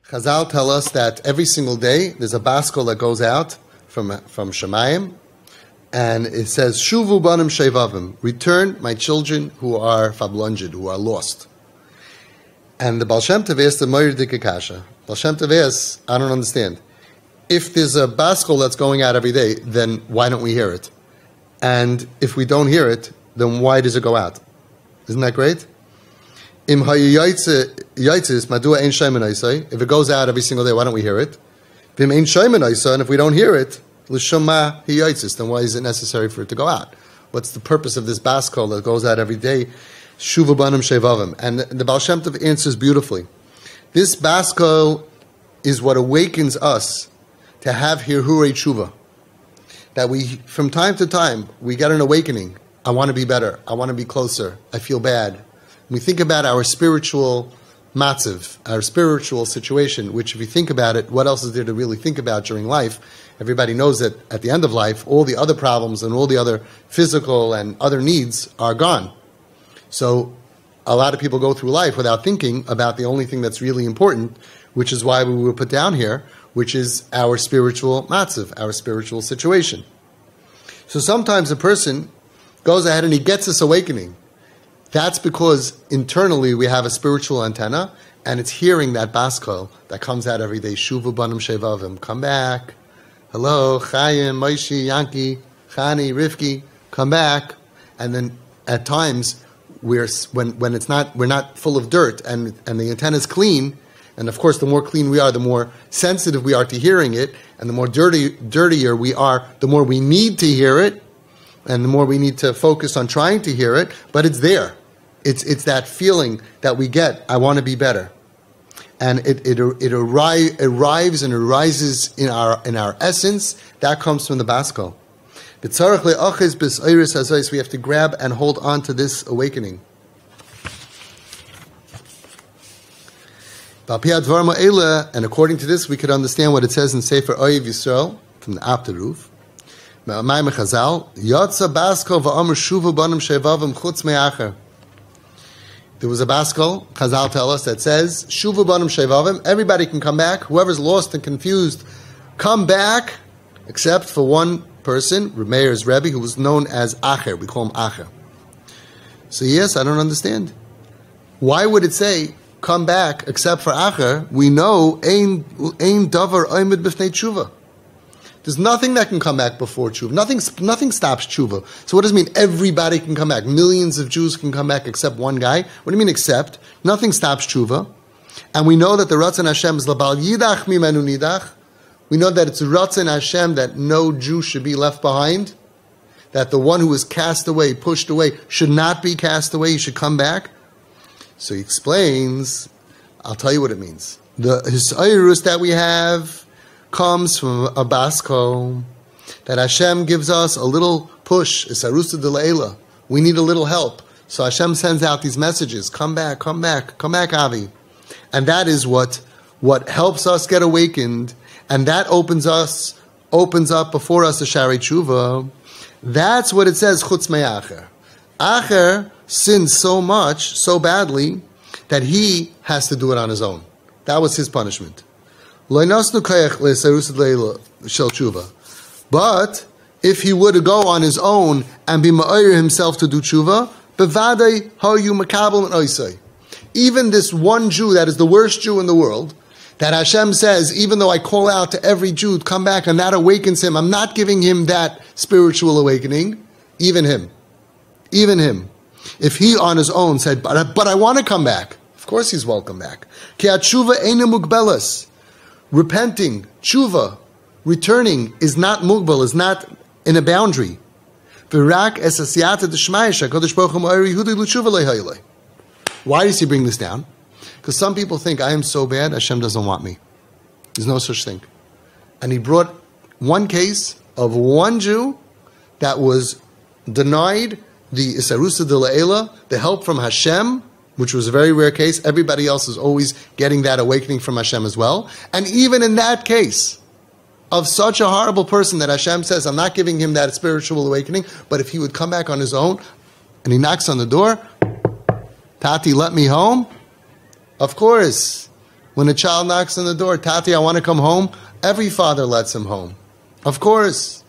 Chazal tell us that every single day there's a baskel that goes out from Shemayim, and it says, Shuvu banim shevavim, return my children who are fablunged, who are lost. And the Baal Shem Tov asked the Moir Dike Kasha. Baal Shem Tov asks, I don't understand. If there's a baskel that's going out every day, then why don't we hear it? And if we don't hear it, then why does it go out? Isn't that great? If it goes out every single day, why don't we hear it? And if we don't hear it, then why is it necessary for it to go out? What's the purpose of this baskel that goes out every day? Shuva banim shevavim. And the Baal Shem Tov answers beautifully. This baskel is what awakens us to have hirhurei tshuva. That we, from time to time, we get an awakening. I want to be better. I want to be closer. I feel bad. We think about our spiritual matziv, our spiritual situation, which if you think about it, what else is there to really think about during life? Everybody knows that at the end of life, all the other problems and all the other physical and other needs are gone. So a lot of people go through life without thinking about the only thing that's really important, which is why we were put down here, which is our spiritual matziv, our spiritual situation. So sometimes a person goes ahead and he gets this awakening. That's because internally we have a spiritual antenna, and it's hearing that baskel that comes out every day. Shuvu banim shevavim. Come back. Hello, Chaim, Moshe, Yanki, Chani, Rivki. Come back. And then at times, when we're not full of dirt and the antenna is clean, and of course the more clean we are, the more sensitive we are to hearing it, and the more dirtier we are, the more we need to hear it, and the more we need to focus on trying to hear it, but it's there. It's that feeling that we get, I want to be better. And it arrives and arises in our essence. That comes from the baskel. We have to grab and hold on to this awakening. And according to this, we could understand what it says in Sefer Oyev Yisrael, from the Apteruf. There was a baskel, Chazal tell us, that says, Shuva banim shevavim, everybody can come back, whoever's lost and confused, come back, except for one person, Meir's Rebbe, who was known as Acher, we call him Acher. So yes, I don't understand. Why would it say, come back, except for Acher? We know, ein davar oimid b'fnei tshuva. There's nothing that can come back before tshuva. Nothing stops tshuva. So what does it mean everybody can come back? Millions of Jews can come back except one guy? What do you mean except? Nothing stops tshuva. And we know that the Ratzon Hashem is labal yidach mimenu nidach. We know that it's Ratzon Hashem that no Jew should be left behind. That the one who is cast away, pushed away, should not be cast away. He should come back. So he explains, I'll tell you what it means. The hisayrus that we have comes from a baskel, that Hashem gives us a little push, isarusa de leila. We need a little help. So Hashem sends out these messages, come back, come back, come back, Avi. And that is what helps us get awakened, and that opens up before us the Shari Tshuva. That's what it says, chutz me'acher. Acher sinned so much, so badly, that he has to do it on his own. That was his punishment. But if he would go on his own and be ma'ayir himself to do tshuva, even this one Jew that is the worst Jew in the world, that Hashem says, even though I call out to every Jew, come back, and that awakens him, I'm not giving him that spiritual awakening, even him. If he on his own said, but I want to come back, of course he's welcome back. Ki tshuva eina mugbelas. Repenting, tshuva, returning is not mugbal, is not in a boundary. Why does he bring this down? Because some people think, I am so bad, Hashem doesn't want me. There's no such thing. And he brought one case of one Jew that was denied the isarusa de la'ela, the help from Hashem, which was a very rare case. Everybody else is always getting that awakening from Hashem as well. And even in that case of such a horrible person that Hashem says, I'm not giving him that spiritual awakening, but if he would come back on his own, and he knocks on the door, Tati, let me home. Of course, When a child knocks on the door, Tati, I want to come home, every father lets him home. Of course.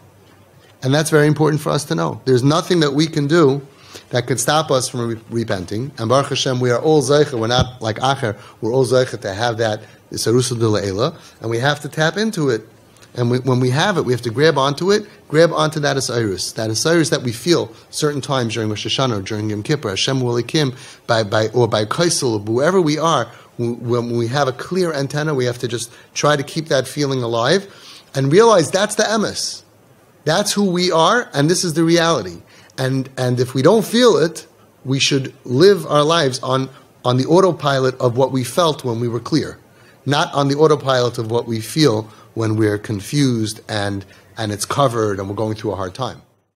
And that's very important for us to know. There's nothing that we can do that could stop us from repenting. And Baruch Hashem, we are all zeicha. We're not like Acher. We're all zeicha to have that Isarusa de Le'ela. And we have to tap into it. And when we have it, we have to grab onto it, grab onto that Isirus that we feel certain times during Rosh Hashanah, or during Yom Kippur, Hashem Walikim, by Kaisel, whoever we are. When we have a clear antenna, we have to just try to keep that feeling alive and realize that's the emes. That's who we are, and this is the reality. And if we don't feel it, we should live our lives on the autopilot of what we felt when we were clear, not on the autopilot of what we feel when we're confused and it's covered and we're going through a hard time.